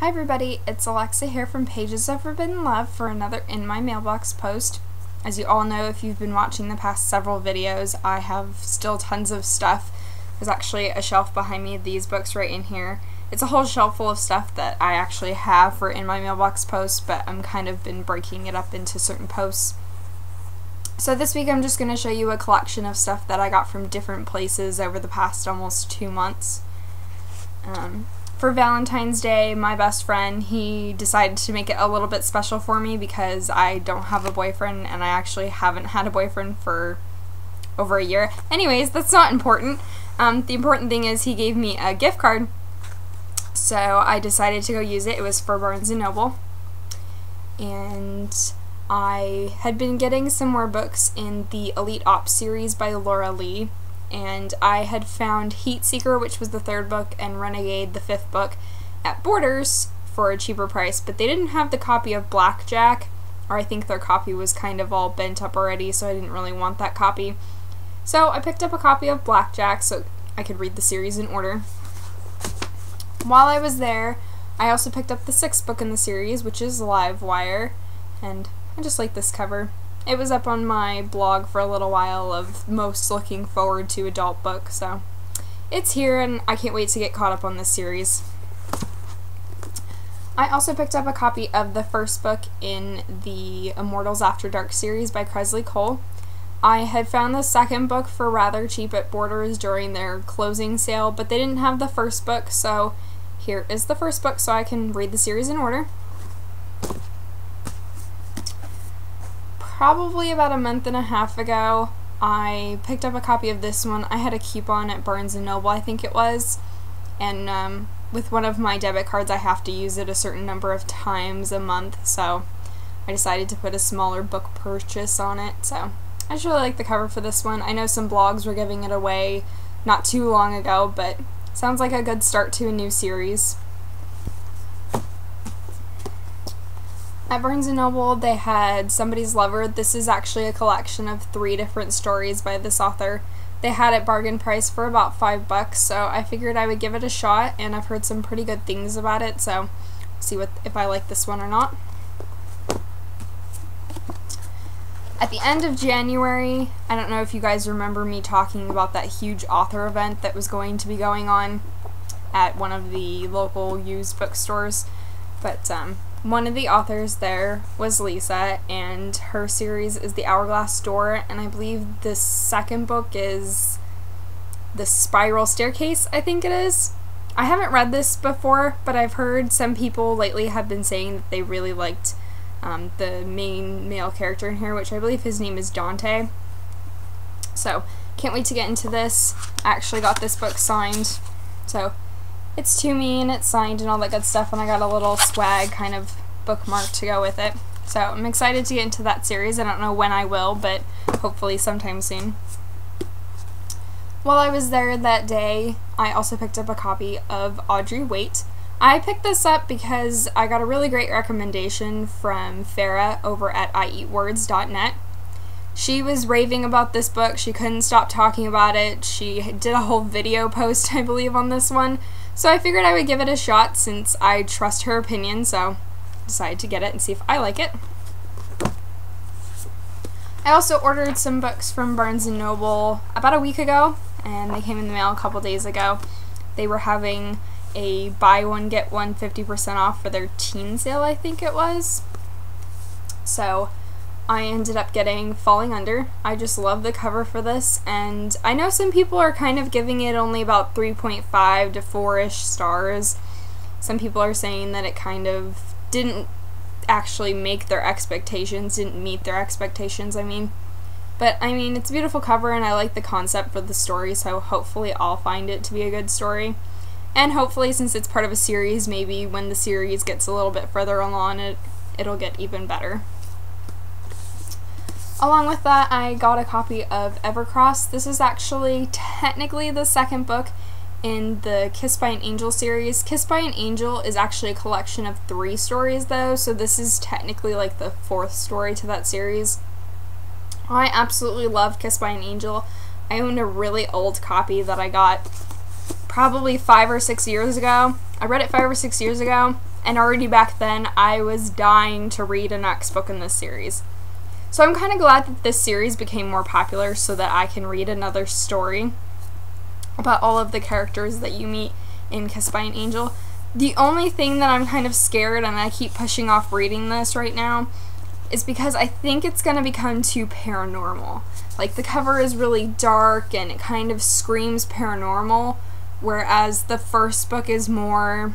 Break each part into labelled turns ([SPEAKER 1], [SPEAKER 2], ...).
[SPEAKER 1] Hi everybody, it's Alexa here from Pages of Forbidden Love for another In My Mailbox post. As you all know, if you've been watching the past several videos, I have still tons of stuff. There's actually a shelf behind me of these books right in here. It's a whole shelf full of stuff that I actually have for In My Mailbox posts, but I'm kind of been breaking it up into certain posts. So this week I'm just going to show you a collection of stuff that I got from different places over the past almost 2 months. For Valentine's Day, my best friend, he decided to make it a little bit special for me because I don't have a boyfriend and I actually haven't had a boyfriend for over a year. Anyways, that's not important. The important thing is he gave me a gift card, so I decided to go use it. It was for Barnes & Noble, and I had been getting some more books in the Elite Ops series by Laura Lee, and I had found Heat Seeker, which was the 3rd book, and Renegade, the 5th book, at Borders for a cheaper price, but they didn't have the copy of Blackjack, or I think their copy was kind of all bent up already, so I didn't really want that copy. So I picked up a copy of Blackjack so I could read the series in order. While I was there, I also picked up the 6th book in the series, which is Livewire, and I just like this cover. It was up on my blog for a little while of most looking forward to adult book, so it's here and I can't wait to get caught up on this series. I also picked up a copy of the 1st book in the Immortals After Dark series by Kresley Cole. I had found the 2nd book for rather cheap at Borders during their closing sale, but they didn't have the 1st book, so here is the 1st book so I can read the series in order. Probably about a month and a half ago, I picked up a copy of this one. I had a coupon at Barnes & Noble, I think it was, and with one of my debit cards I have to use it a certain number of times a month, so I decided to put a smaller book purchase on it. So I just really like the cover for this one. I know some blogs were giving it away not too long ago, but sounds like a good start to a new series. At Barnes & Noble, they had Somebody's Lover. This is actually a collection of 3 different stories by this author. They had it bargain price for about $5, so I figured I would give it a shot, and I've heard some pretty good things about it, so see if I like this one or not. At the end of January, I don't know if you guys remember me talking about that huge author event that was going to be going on at one of the local used bookstores, but one of the authors there was Lisa, and her series is The Hourglass Door, and I believe the 2nd book is The Spiral Staircase, I think it is. I haven't read this before, but I've heard some people lately have been saying that they really liked the main male character in here, which I believe his name is Dante. So, can't wait to get into this. I actually got this book signed, so it's to me and it's signed and all that good stuff, and I got a little swag kind of bookmark to go with it. So I'm excited to get into that series. I don't know when I will, but hopefully sometime soon. While I was there that day, I also picked up a copy of Audrey Waite. I picked this up because I got a really great recommendation from Farah over at IEatWords.net. She was raving about this book. She couldn't stop talking about it. She did a whole video post, I believe, on this one. So I figured I would give it a shot since I trust her opinion, so I decided to get it and see if I like it. I also ordered some books from Barnes & Noble about a week ago, and they came in the mail a couple days ago. They were having a buy one get one 50% off for their teen sale, I think it was. So I ended up getting Falling Under. I just love the cover for this, and I know some people are kind of giving it only about 3.5 to 4-ish stars. Some people are saying that it kind of didn't actually make their expectations, didn't meet their expectations, I mean. But, I mean, it's a beautiful cover, and I like the concept for the story, so hopefully I'll find it to be a good story. And hopefully, since it's part of a series, maybe when the series gets a little bit further along, it'll get even better. Along with that, I got a copy of Evercross. This is actually technically the 2nd book in the Kissed by an Angel series. Kissed by an Angel is actually a collection of 3 stories though, so this is technically like the 4th story to that series. I absolutely love Kissed by an Angel. I own a really old copy that I got probably 5 or 6 years ago. I read it 5 or 6 years ago, and already back then I was dying to read a next book in this series. So I'm kind of glad that this series became more popular so that I can read another story about all of the characters that you meet in Kissed by an Angel. The only thing that I'm kind of scared and I keep pushing off reading this right now is because I think it's going to become too paranormal. Like, the cover is really dark and it kind of screams paranormal, whereas the first book is more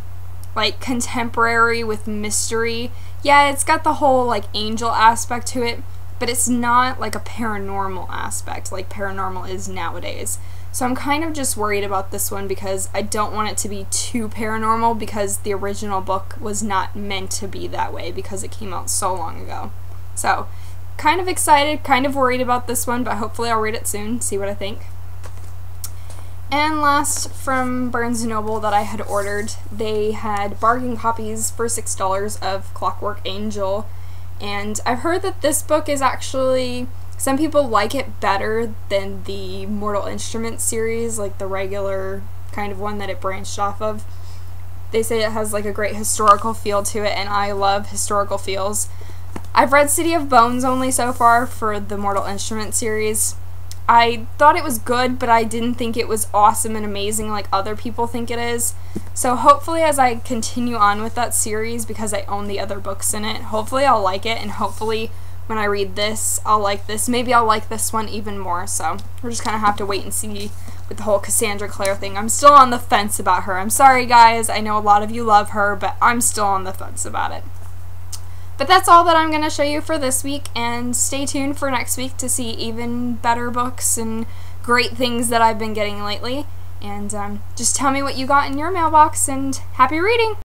[SPEAKER 1] like contemporary with mystery. Yeah, it's got the whole like angel aspect to it, but it's not like a paranormal aspect like paranormal is nowadays. So I'm kind of just worried about this one because I don't want it to be too paranormal, because the original book was not meant to be that way because it came out so long ago. So, kind of excited, kind of worried about this one, but hopefully I'll read it soon, see what I think. And last, from Barnes & Noble that I had ordered, they had bargain copies for $6 of Clockwork Angel. And I've heard that this book is actually, some people like it better than the Mortal Instruments series, like the regular kind of one that it branched off of. They say it has like a great historical feel to it, and I love historical feels. I've read City of Bones only so far for the Mortal Instruments series. I thought it was good, but I didn't think it was awesome and amazing like other people think it is. So hopefully as I continue on with that series, because I own the other books in it, hopefully I'll like it, and hopefully when I read this, I'll like this. Maybe I'll like this one even more, so we're just kind of have to wait and see with the whole Cassandra Clare thing. I'm still on the fence about her. I'm sorry guys, I know a lot of you love her, but I'm still on the fence about it. But that's all that I'm going to show you for this week, and stay tuned for next week to see even better books and great things that I've been getting lately. And just tell me what you got in your mailbox, and happy reading!